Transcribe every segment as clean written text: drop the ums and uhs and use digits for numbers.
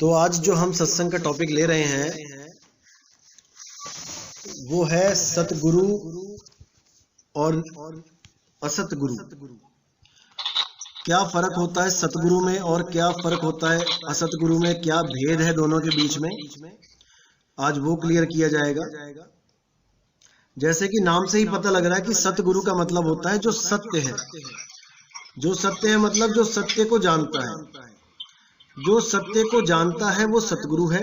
तो आज जो हम सत्संग का टॉपिक ले रहे हैं वो है सतगुरु और असतगुरु। क्या फर्क होता है सतगुरु में और क्या फर्क होता है असतगुरु में, क्या भेद है दोनों के बीच में, आज वो क्लियर किया जाएगा। जैसे कि नाम से ही पता लग रहा है कि सतगुरु का मतलब होता है जो सत्य है। जो सत्य है मतलब जो सत्य को जानता है। जो सत्य को जानता है वो सतगुरु है,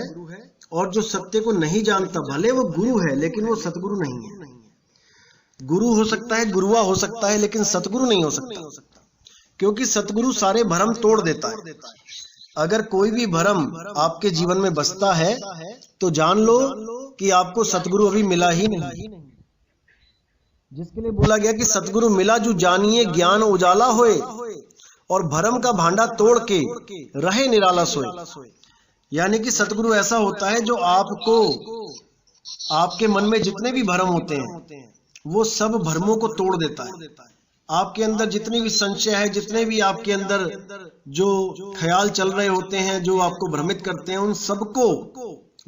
और जो सत्य को नहीं जानता भले वो गुरु है लेकिन वो सतगुरु नहीं है। गुरु हो सकता है, गुरुआ हो सकता है, लेकिन सतगुरु नहीं हो सकता, क्योंकि सतगुरु सारे भ्रम तोड़ देता है। अगर कोई भी भ्रम आपके जीवन में बसता है तो जान लो कि आपको सतगुरु अभी मिला ही नहीं। जिसके लिए बोला गया कि सतगुरु मिला जो जानिए ज्ञान उजाला होए, और भरम का भांडा तोड़ के रहे निराला सोए। यानी कि सतगुरु ऐसा होता है जो आपको, आपके मन में जितने भी भरम होते हैं वो सब भरमों को तोड़ देता है। आपके अंदर जितनी भी संशय है, जितने भी आपके अंदर जो ख्याल चल रहे होते हैं जो आपको भ्रमित करते हैं, उन सबको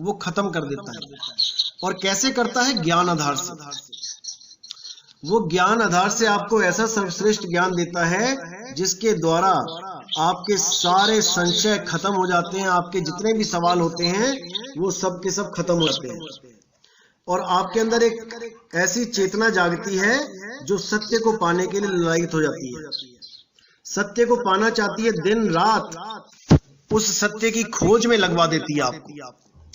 वो खत्म कर देता है। और कैसे करता है? ज्ञान आधार से। वो ज्ञान आधार से आपको ऐसा सर्वश्रेष्ठ ज्ञान देता है जिसके द्वारा आपके सारे संशय खत्म हो जाते हैं। आपके जितने भी सवाल होते हैं वो सब के सब खत्म हो जाते हैं, और आपके अंदर एक ऐसी चेतना जागती है जो सत्य को पाने के लिए ललायित हो जाती है। सत्य को पाना चाहती है, दिन रात उस सत्य की खोज में लगवा देती है आपको।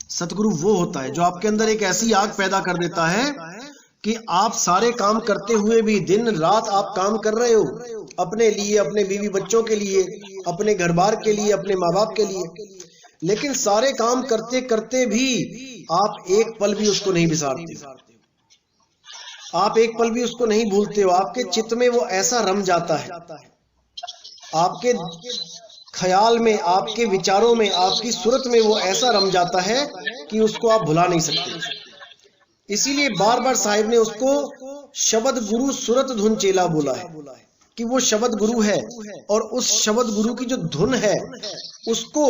सतगुरु वो होता है जो आपके अंदर एक ऐसी आग पैदा कर देता है कि आप सारे काम करते हुए भी, दिन रात आप काम कर रहे हो अपने लिए, अपने बीवी बच्चों के लिए, अपने घर बार के लिए, अपने माँ बाप के लिए, लेकिन सारे काम करते करते भी आप एक पल भी उसको नहीं बिसारते। आप एक पल भी उसको नहीं भूलते हो। आपके चित्त में वो ऐसा रम जाता है, आपके ख्याल में, आपके विचारों में, आपकी सूरत में वो ऐसा रम जाता है कि उसको आप भुला नहीं सकते। इसीलिए बार बार साहिब ने उसको शब्द गुरु सुरत धुन चेला बोला है कि वो शब्द गुरु है, और उस शब्द गुरु की जो धुन है उसको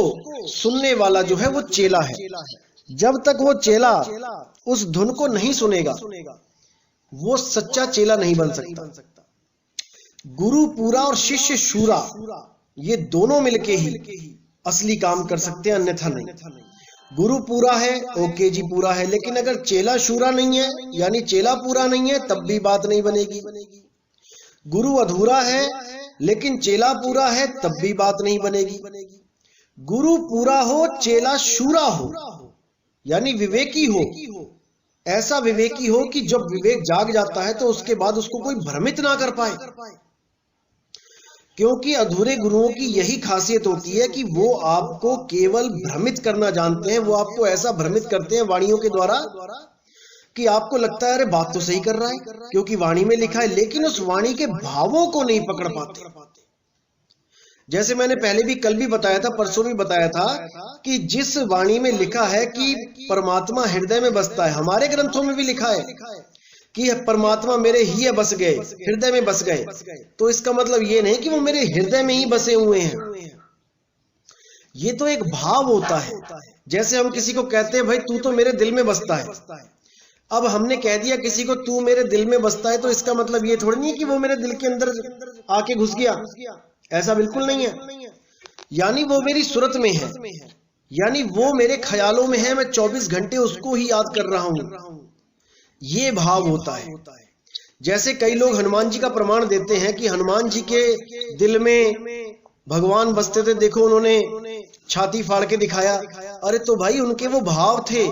सुनने वाला जो है वो चेला है। जब तक वो चेला उस धुन को नहीं सुनेगा वो सच्चा चेला नहीं बन सकता। गुरु पूरा और शिष्य शूरा, ये दोनों मिलके ही असली काम कर सकते हैं, अन्यथा नहीं। गुरु पूरा है, ओके जी पूरा है, लेकिन अगर चेला शूरा नहीं है, यानी चेला पूरा नहीं है, तब भी बात नहीं बनेगी। गुरु अधूरा है लेकिन चेला पूरा है, तब भी बात नहीं बनेगी। गुरु पूरा हो, चेला शूरा हो, यानी विवेकी हो। ऐसा विवेकी हो कि जब विवेक जाग जाता है तो उसके बाद उसको कोई भ्रमित ना कर पाए, क्योंकि अधूरे गुरुओं की यही खासियत होती है कि वो आपको केवल भ्रमित करना जानते हैं। वो आपको ऐसा भ्रमित करते हैं वाणियों के द्वारा कि आपको लगता है अरे बात तो सही कर रहा है क्योंकि वाणी में लिखा है, लेकिन उस वाणी के भावों को नहीं पकड़ पाते। जैसे मैंने पहले भी, कल भी बताया था, परसों भी बताया था कि जिस वाणी में लिखा है कि परमात्मा हृदय में बसता है, हमारे ग्रंथों में भी लिखा है कि परमात्मा मेरे ही बस गए, हृदय में बस गए, तो इसका मतलब ये नहीं कि वो मेरे हृदय में ही बसे हुए हैं। ये तो एक भाव होता है। जैसे हम किसी को कहते हैं भाई तू तो मेरे दिल में बसता है, अब हमने कह दिया किसी को तू मेरे दिल में बसता है, तो इसका मतलब ये थोड़ी नहीं है कि वो मेरे दिल के अंदर आके घुस गया। ऐसा बिल्कुल नहीं है। यानी वो मेरी सूरत में है, यानी वो मेरे ख्यालों में है, मैं 24 घंटे उसको ही याद कर रहा हूं। ये भाव होता है। जैसे कई लोग हनुमान जी का प्रमाण देते हैं कि हनुमान जी के दिल में भगवान बसते थे, देखो उन्होंने छाती फाड़ के दिखाया। अरे तो भाई उनके वो भाव थे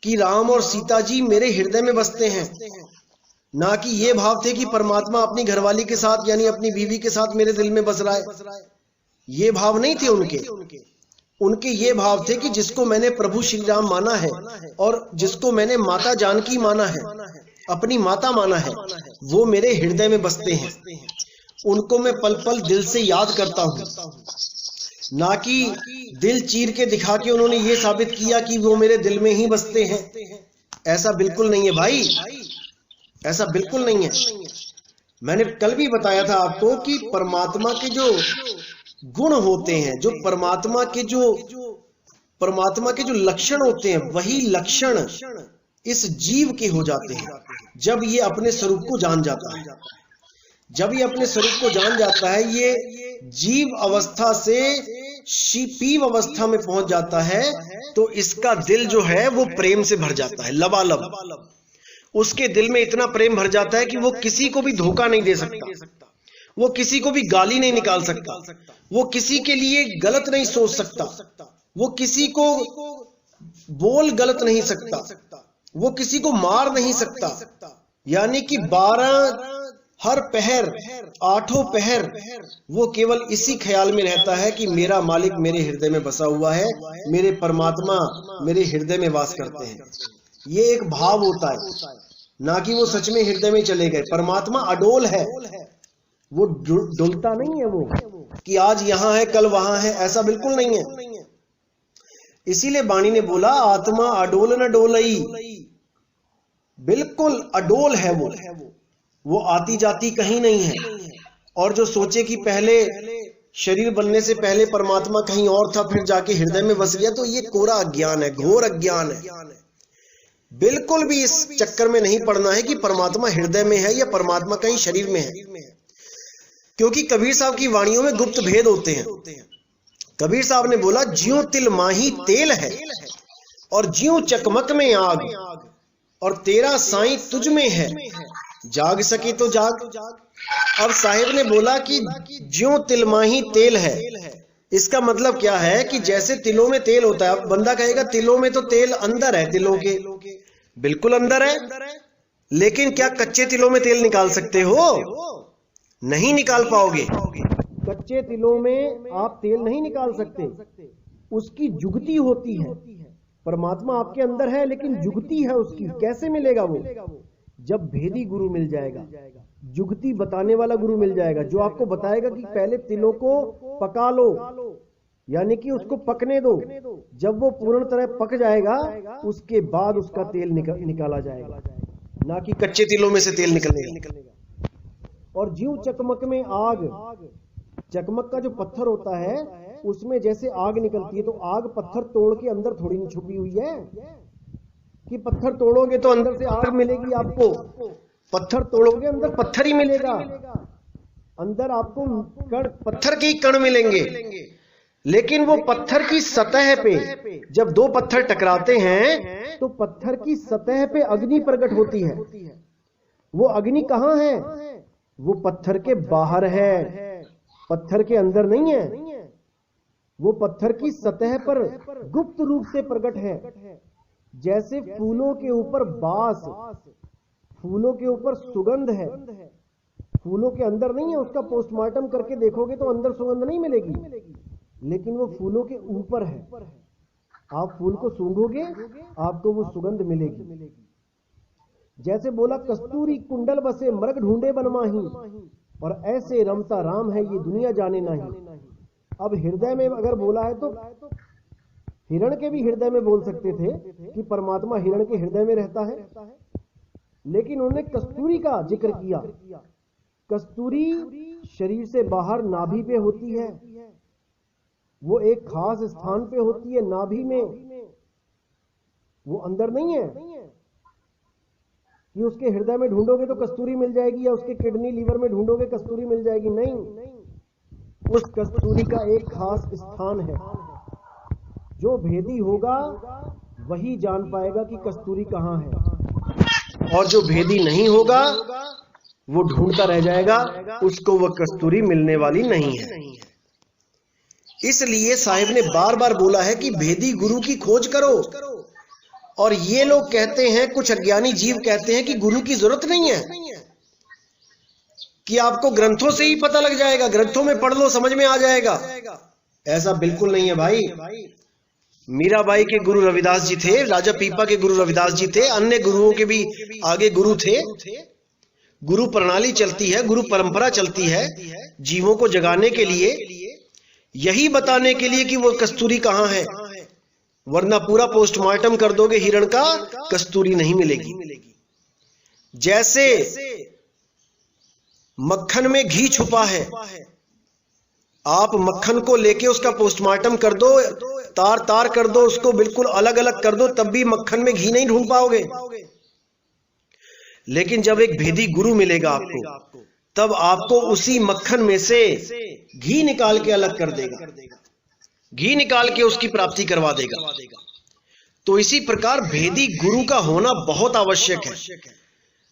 कि राम और सीता जी मेरे हृदय में बसते हैं, ना कि ये भाव थे कि परमात्मा अपनी घरवाली के साथ यानी अपनी बीवी के साथ मेरे दिल में बस रहा है। ये भाव नहीं थे उनके ये भाव थे कि जिसको मैंने प्रभु श्री राम माना है और जिसको मैंने माता जानकी माना है, अपनी माता माना है, वो मेरे हृदय में बसते हैं। उनको मैं पल पल दिल से याद करता हूं, ना कि दिल चीर के दिखा के उन्होंने ये साबित किया कि वो मेरे दिल में ही बसते हैं। ऐसा बिल्कुल नहीं है भाई, ऐसा बिल्कुल नहीं है। मैंने कल भी बताया था आपको कि परमात्मा के जो गुण होते हैं, जो परमात्मा के जो परमात्मा के जो लक्षण होते हैं वही लक्षण इस जीव के हो जाते हैं जब ये अपने स्वरूप को जान जाता है। जब ये अपने स्वरूप को जान जाता है, ये जीव अवस्था से शिपीव अवस्था में पहुंच जाता है, तो इसका दिल जो है वो प्रेम से भर जाता है, लबालब। उसके दिल में इतना प्रेम भर जाता है कि वो किसी को भी धोखा नहीं दे सकता, वो किसी को भी गाली नहीं निकाल सकता, वो किसी के लिए गलत नहीं सोच सकता, वो किसी को बोल गलत नहीं सकता, वो किसी को मार नहीं सकता। यानी कि 12 हर पहर 8 पहर वो केवल इसी ख्याल में रहता है कि मेरा मालिक मेरे हृदय में बसा हुआ है, मेरे परमात्मा मेरे हृदय में वास करते हैं। ये एक भाव होता है, ना कि वो सच में हृदय में चले गए। परमात्मा अडोल है, वो डुलता नहीं है, वो कि आज यहां है कल वहां है, ऐसा बिल्कुल नहीं है। इसीलिए वाणी ने बोला आत्मा अडोल न डोलई, बिल्कुल अडोल है वो आती जाती कहीं नहीं है। और जो सोचे कि पहले शरीर बनने से पहले परमात्मा कहीं और था फिर जाके हृदय में बस गया, तो ये कोरा अज्ञान है, घोर अज्ञान है। बिल्कुल भी इस चक्कर में नहीं पड़ना है कि परमात्मा हृदय में है या परमात्मा कहीं शरीर में है, क्योंकि कबीर साहब की वाणियों में गुप्त भेद होते हैं। कबीर साहब ने बोला ज्यों तिल माही तेल है और ज्यों चकमक में आग, और तेरा साईं तुझ में है, जाग सके तो जाग। अब साहिब ने बोला कि ज्यों तिल माही तेल है, इसका मतलब क्या है कि जैसे तिलों में तेल होता है। अब बंदा कहेगा तिलों में तो तेल अंदर है, तिलों के बिल्कुल अंदर है, लेकिन क्या कच्चे तिलों में तेल निकाल सकते हो? नहीं निकाल पाओगे। कच्चे तिलों में आप तेल नहीं निकाल सकते, उसकी जुगती होती है। परमात्मा आपके अंदर है लेकिन जुगती है उसकी, कैसे मिलेगा वो? जब भेदी गुरु मिल जाएगा, जुगती बताने वाला गुरु मिल जाएगा, जो आपको बताएगा कि पहले तिलों को पका लो, यानी कि उसको पकने दो। जब वो पूर्ण तरह पक जाएगा उसके बाद उसका तेल निकाला जाएगा, ना कि कच्चे तिलों में से तेल निकलेगा। और ज्यों चकमक में आग, चकमक का जो पत्थर होता है उसमें जैसे आग निकलती है, तो आग पत्थर तोड़ के अंदर थोड़ी नहीं छुपी हुई है कि पत्थर तोड़ोगे तो अंदर से आग मिलेगी आपको। पत्थर तोड़ोगे अंदर पत्थर ही मिलेगा, अंदर आपको कण, पत्थर के ही कण मिलेंगे। लेकिन वो पत्थर की सतह पे जब दो पत्थर टकराते हैं तो पत्थर की सतह पे अग्नि प्रकट होती है। वो अग्नि कहां है? वो पत्थर के बाहर है, पत्थर के अंदर नहीं है। वो पत्थर की सतह पर गुप्त रूप से प्रकट है। जैसे फूलों के ऊपर बास, फूलों के ऊपर सुगंध है, फूलों के अंदर नहीं है। उसका पोस्टमार्टम करके देखोगे तो अंदर सुगंध नहीं मिलेगी, लेकिन वो फूलों के ऊपर है। आप फूल को सूंघोगे आपको वो सुगंध मिलेगी। जैसे बोला कस्तूरी कुंडल बसे मृग ढूंढे बनमाही, और ऐसे रमता राम है ये दुनिया जाने नहीं। अब हृदय में अगर बोला है तो हिरण के भी हृदय में बोल सकते थे कि परमात्मा हिरण के हृदय में रहता है, लेकिन उन्होंने कस्तूरी का जिक्र किया। कस्तूरी शरीर से बाहर नाभि पे होती है, वो एक खास स्थान पे होती है नाभि में, वो अंदर नहीं है कि उसके हृदय में ढूंढोगे तो कस्तूरी मिल जाएगी, या उसके किडनी लीवर में ढूंढोगे कस्तूरी मिल जाएगी। नहीं, उस कस्तूरी का एक खास स्थान है। जो भेदी होगा वही जान पाएगा कि कस्तूरी कहां है, और जो भेदी नहीं होगा वो ढूंढता रह जाएगा, उसको वह कस्तूरी मिलने वाली नहीं है। इसलिए साहिब ने बार बार बोला है कि भेदी गुरु की खोज करो। और ये लोग कहते हैं, कुछ अज्ञानी जीव कहते हैं कि गुरु की जरूरत नहीं है, कि आपको ग्रंथों से ही पता लग जाएगा, ग्रंथों में पढ़ लो समझ में आ जाएगा। ऐसा बिल्कुल नहीं है भाई। मीराबाई के गुरु रविदास जी थे, राजा पीपा के गुरु रविदास जी थे, अन्य गुरुओं के भी आगे गुरु थे। गुरु प्रणाली चलती है, गुरु परंपरा चलती है जीवों को जगाने के लिए, यही बताने के लिए कि वो कस्तूरी कहां है। वरना पूरा पोस्टमार्टम कर दोगे हिरण का, कस्तूरी नहीं मिलेगी। जैसे मक्खन में घी छुपा है, आप मक्खन को लेके उसका पोस्टमार्टम कर दो, तार तार कर दो, उसको बिल्कुल अलग अलग कर दो, तब भी मक्खन में घी नहीं ढूंढ पाओगे। लेकिन जब एक भेदी गुरु मिलेगा आपको, तब आपको उसी मक्खन में से घी निकाल के अलग कर देगा, घी निकाल के उसकी प्राप्ति करवा देगा। तो इसी प्रकार भेदी गुरु का होना बहुत आवश्यक है।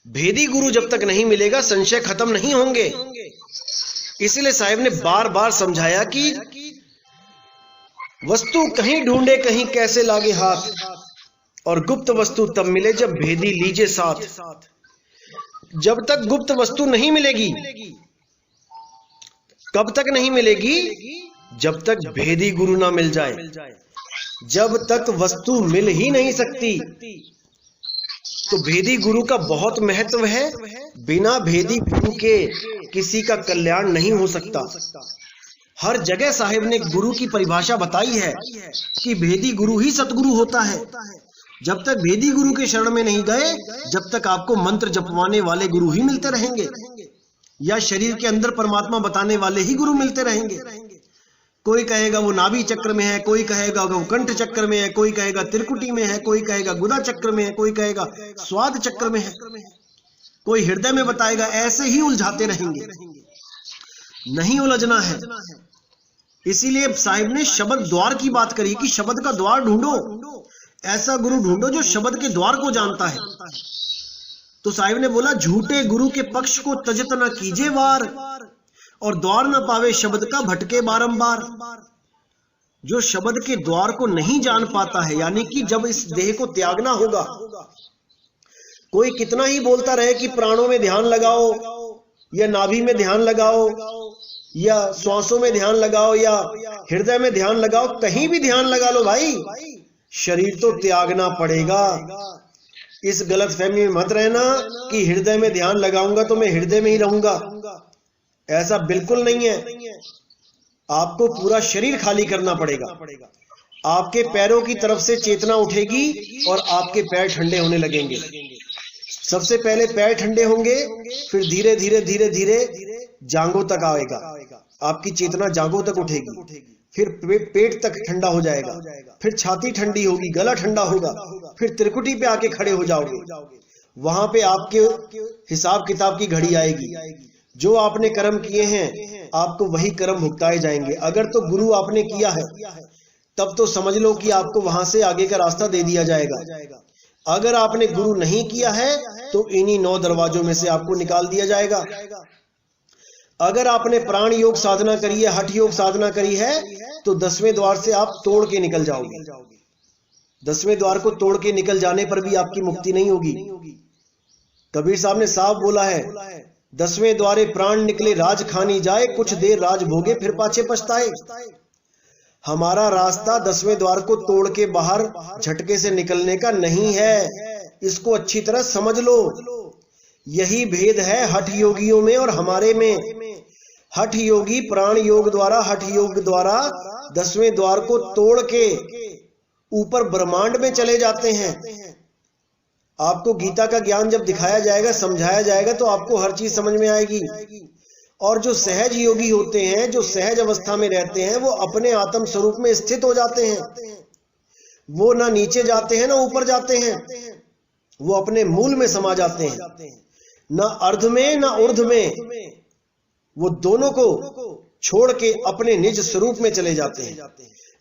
भेदी गुरु जब तक नहीं मिलेगा संशय खत्म नहीं होंगे। इसलिए साहिब ने बार बार समझाया कि वस्तु कहीं ढूंढे कहीं कैसे लागे हाथ, और गुप्त वस्तु तब मिले जब भेदी लीजे साथ। जब तक गुप्त वस्तु नहीं मिलेगी, कब तक नहीं मिलेगी? जब तक भेदी गुरु ना मिल जाए। जब तक वस्तु मिल ही नहीं सकती। तो भेदी गुरु का बहुत महत्व है। बिना भेदी गुरु के किसी का कल्याण नहीं हो सकता। हर जगह साहिब ने गुरु की परिभाषा बताई है कि भेदी गुरु ही सतगुरु होता है। जब तक भेदी गुरु के शरण में नहीं गए, जब तक आपको मंत्र जपवाने वाले गुरु ही मिलते रहेंगे, या शरीर के अंदर परमात्मा बताने वाले ही गुरु मिलते रहेंगे। कोई कहेगा वो नाभि चक्र में है, कोई कहेगा वो कंठ चक्र में है, कोई कहेगा त्रिकुटी में है, कोई कहेगा गुदा चक्र में है, कोई कहेगा स्वाद चक्र में है, कोई हृदय में बताएगा। ऐसे ही उलझाते रहेंगे, नहीं उलझना है। इसीलिए साहिब ने शब्द द्वार की बात करी कि शब्द का द्वार ढूंढो, ऐसा गुरु ढूंढो जो शब्द के द्वार को जानता है। तो साहिब ने बोला झूठे गुरु के पक्ष को तजत न कीजे वार, और द्वार न पावे शब्द का भटके बारंबार। जो शब्द के द्वार को नहीं जान पाता है, यानी कि जब इस देह को त्यागना होगा, कोई कितना ही बोलता रहे कि प्राणों में ध्यान लगाओ, या नाभि में ध्यान लगाओ, या श्वासों में ध्यान लगाओ, या हृदय में ध्यान लगाओ, कहीं भी ध्यान लगा लो भाई, शरीर तो त्यागना पड़ेगा। इस गलतफहमी में मत रहना कि हृदय में ध्यान लगाऊंगा तो मैं हृदय में ही रहूंगा। ऐसा बिल्कुल नहीं है। आपको पूरा शरीर खाली करना पड़ेगा। आपके पैरों की तरफ से चेतना उठेगी और आपके पैर ठंडे होने लगेंगे। सबसे पहले पैर ठंडे होंगे, फिर धीरे धीरे धीरे धीरे जांघों तक आएगा, आपकी चेतना जांघों तक उठेगी, फिर पेट तक ठंडा हो जाएगा, फिर छाती ठंडी होगी, गला ठंडा होगा, फिर त्रिकुटी पे आके खड़े हो जाओगे। वहां पे आपके हिसाब किताब की घड़ी आएगी। जो आपने कर्म किए हैं आपको वही कर्म भुगताए जाएंगे। अगर तो गुरु आपने किया है तब तो समझ लो कि आपको वहां से आगे का रास्ता दे दिया जाएगा। अगर आपने गुरु नहीं किया है तो इन्हीं 9 दरवाजों में से आपको निकाल दिया जाएगा। अगर आपने प्राण योग साधना करी है, हठ योग साधना करी है, तो 10वें द्वार से आप तोड़ के निकल जाओगे। 10वें द्वार को तोड़ के निकल जाने पर भी आपकी मुक्ति नहीं होगी। कबीर साहब ने साफ बोला है, 10वें द्वारे प्राण निकले राज खानी जाए, कुछ देर राज भोगे फिर पाछे पछताए। हमारा रास्ता 10वें द्वार को तोड़ के बाहर झटके से निकलने का नहीं है। इसको अच्छी तरह समझ लो। यही भेद है हठ योगियों में और हमारे में। हठ योगी प्राण योग द्वारा, हठ योग द्वारा 10वें द्वार को तोड़ के ऊपर ब्रह्मांड में चले जाते हैं। आपको गीता का ज्ञान जब दिखाया जाएगा, समझाया जाएगा, तो आपको हर चीज समझ में आएगी। और जो सहज योगी होते हैं, जो सहज अवस्था में रहते हैं, वो अपने आत्म स्वरूप में स्थित हो जाते हैं। वो ना नीचे जाते हैं ना ऊपर जाते हैं, वो अपने मूल में समा जाते हैं। ना अर्ध में ना ऊर्ध्व में, वो दोनों को छोड़ के अपने निज स्वरूप में चले जाते हैं।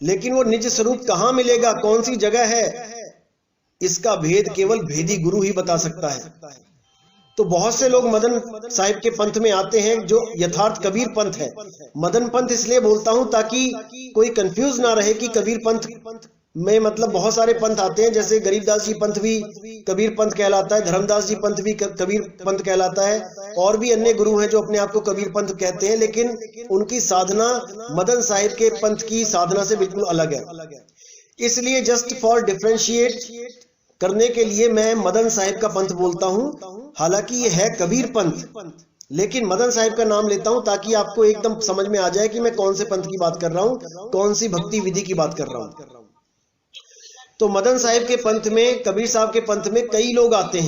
लेकिन वो निज स्वरूप कहां मिलेगा, कौन सी जगह है, इसका भेद केवल भेदी गुरु ही बता सकता है। तो बहुत से लोग मदन साहिब के पंथ में आते हैं जो यथार्थ कबीर पंथ है। मदन पंथ इसलिए बोलता हूं ताकि कोई कंफ्यूज ना रहे कि कबीर पंथ में मतलब बहुत सारे पंथ आते हैं। जैसे गरीबदास जी पंथ भी कबीर पंथ कहलाता है, धर्मदास जी पंथ भी कबीर पंथ कहलाता है, और भी अन्य गुरु हैं जो अपने आप को कबीर पंथ कहते हैं, लेकिन उनकी साधना मदन साहिब के पंथ की साधना से बिल्कुल अलग है। इसलिए जस्ट फॉर डिफरेंशिएट करने के लिए मैं मदन साहिब का पंथ बोलता हूं। हालांकि ये है कबीर पंथ, लेकिन मदन साहिब का नाम लेता हूं ताकि आपको एकदम समझ में आ जाए कि मैं कौन से पंथ की बात कर रहा हूं, कौन सी भक्ति विधि की बात कर रहा हूं। तो मदन साहिब के पंथ में, कबीर साहब के पंथ में कई लोग आते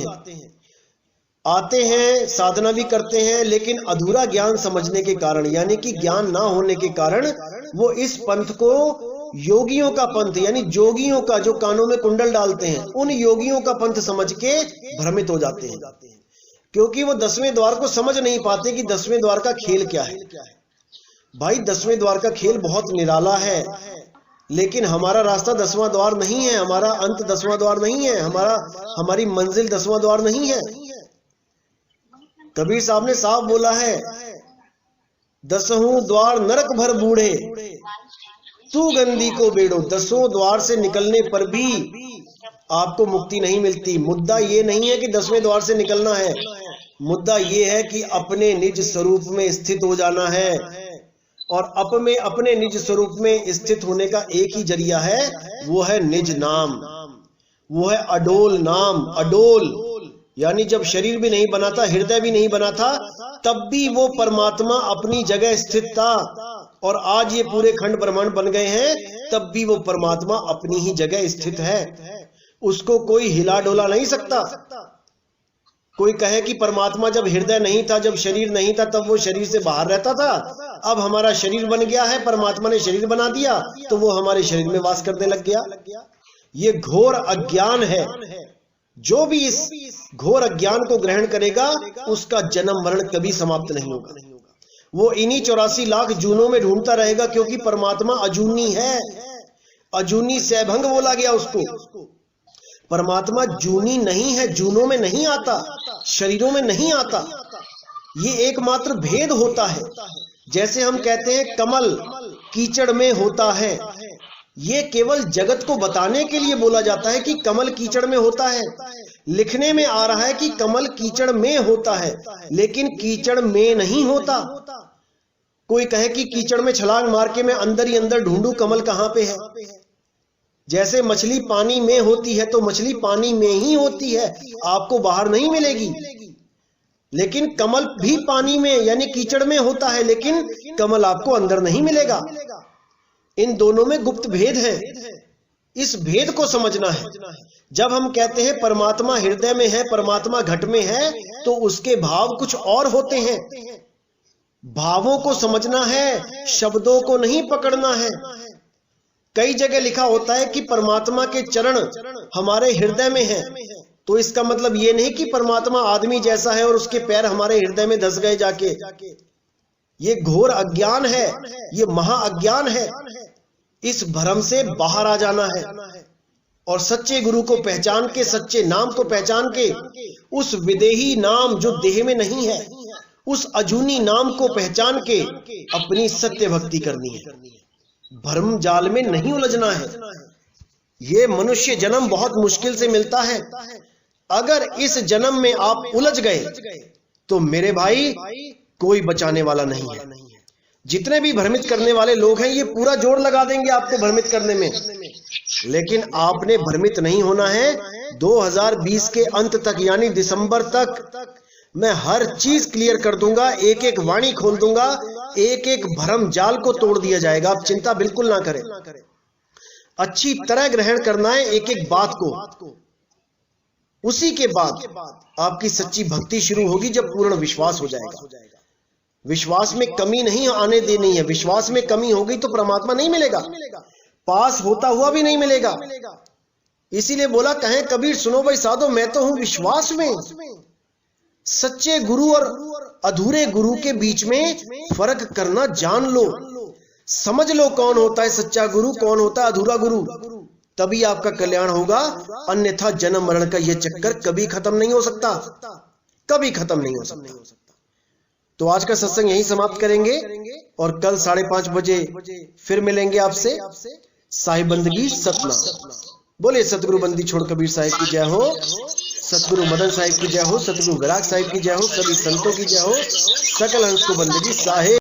हैं, साधना भी करते हैं, लेकिन अधूरा ज्ञान समझने के कारण, यानी कि ज्ञान ना होने के कारण वो इस पंथ को योगियों का पंथ यानी जोगियों का, जो कानों में कुंडल डालते हैं, उन योगियों का पंथ समझ के भ्रमित हो जाते हैं, क्योंकि वो 10वें द्वार को समझ नहीं पाते कि 10वें द्वार का खेल क्या है। भाई 10वें द्वार का खेल बहुत निराला है, लेकिन हमारा रास्ता 10वां द्वार नहीं है, हमारा अंत 10वां द्वार नहीं है, हमारी मंजिल 10वां द्वार नहीं है। कबीर साहब ने साफ बोला है, 10हों द्वार नरक भर बूढ़े तू गंदी को बेड़ो। 10हों द्वार से निकलने पर भी आपको मुक्ति नहीं मिलती। मुद्दा ये नहीं है कि 10वें द्वार से निकलना है, मुद्दा ये है कि अपने निज स्वरूप में स्थित हो जाना है। और अपने निज स्वरूप में स्थित होने का एक ही जरिया है, वो है निज नाम, वो है अडोल नाम। अडोल यानी जब शरीर भी नहीं बना था, हृदय भी नहीं बना था, तब भी वो परमात्मा अपनी जगह स्थित था। और आज ये पूरे खंड ब्रह्मांड बन गए हैं, तब भी वो परमात्मा अपनी ही जगह स्थित है, उसको कोई हिला डोला नहीं सकता। कोई कहे कि परमात्मा जब हृदय नहीं था, जब शरीर नहीं था, तब वो शरीर से बाहर रहता था, अब हमारा शरीर बन गया है, परमात्मा ने शरीर बना दिया तो वो हमारे शरीर में वास करने लग गया। ये घोर अज्ञान है। जो भी इस घोर अज्ञान को ग्रहण करेगा, उसका जन्म मरण कभी समाप्त नहीं होगा। वो इन्हीं 84 लाख जूनों में ढूंढता रहेगा, क्योंकि परमात्मा अजूनी है। अजूनी सैभंग बोला गया उसको। परमात्मा जूनी नहीं है, जूनों में नहीं आता, शरीरों में नहीं आता। ये एकमात्र भेद होता है। जैसे हम कहते हैं कमल कीचड़ में होता है, ये केवल जगत को बताने के लिए बोला जाता है कि कमल कीचड़ में होता है। लिखने में आ रहा है कि कमल कीचड़ में होता है, लेकिन कीचड़ में नहीं होता। कोई कहे कि कीचड़ में छलांग मार के मैं अंदर ही अंदर ढूंढूं कमल कहां पे है। जैसे मछली पानी में होती है तो मछली पानी में ही होती है, आपको बाहर नहीं मिलेगी। लेकिन कमल भी पानी में यानी कीचड़ में होता है, लेकिन कमल आपको अंदर नहीं मिलेगा। इन दोनों में गुप्त भेद है, इस भेद को समझना है। जब हम कहते हैं परमात्मा हृदय में है, परमात्मा घट में है, तो उसके भाव कुछ और होते हैं। भावों को समझना है, शब्दों को नहीं पकड़ना है। कई जगह लिखा होता है कि परमात्मा के चरण हमारे हृदय में हैं, तो इसका मतलब ये नहीं कि परमात्मा आदमी जैसा है और उसके पैर हमारे हृदय में धस गए जाके। ये घोर अज्ञान है, ये महा अज्ञान है। इस भ्रम से बाहर आ जाना है और सच्चे गुरु को पहचान के, सच्चे नाम को पहचान के, उस विदेही नाम जो देह में नहीं है, उस अजूनी नाम को पहचान के अपनी सत्य भक्ति करनी है। भ्रम जाल में नहीं उलझना है। ये मनुष्य जन्म बहुत मुश्किल से मिलता है। अगर इस जन्म में आप उलझ गए तो मेरे भाई कोई बचाने वाला नहीं है। जितने भी भ्रमित करने वाले लोग हैं, ये पूरा जोर लगा देंगे आपको भ्रमित करने में, लेकिन आपने भ्रमित नहीं होना है। 2020 के अंत तक यानी दिसंबर तक मैं हर चीज क्लियर कर दूंगा, एक एक वाणी खोल दूंगा, एक एक भ्रम जाल को तोड़ दिया जाएगा। आप चिंता बिल्कुल ना करें। अच्छी तरह ग्रहण करना है एक एक बात को। उसी के बाद आपकी सच्ची भक्ति शुरू होगी जब पूर्ण विश्वास हो जाएगा। विश्वास में कमी नहीं आने देनी है। विश्वास में कमी होगी तो परमात्मा नहीं मिलेगा, पास होता हुआ भी नहीं मिलेगा। इसीलिए बोला, कहें कबीर सुनो भाई साधो, मैं तो हूं विश्वास में। सच्चे गुरु और अधूरे गुरु के बीच में फर्क करना जान लो, समझ लो कौन होता है सच्चा गुरु, कौन होता है अधूरा गुरु। तभी आपका कल्याण होगा, अन्यथा जन्म मरण का यह चक्कर कभी खत्म नहीं हो सकता, कभी खत्म नहीं हो सकता। तो आज का सत्संग यहीं समाप्त करेंगे और कल 5:30 बजे फिर मिलेंगे आपसे। साहिब बंदगी सतनाम। बोले सतगुरु बंदी छोड़ कबीर साहिब की जय हो, सतगुरु मदन साहिब की जय हो, सतगुरु विराग साहिब की जय हो, सभी संतों की जय हो, सकल हंस को बंदगी साहिब।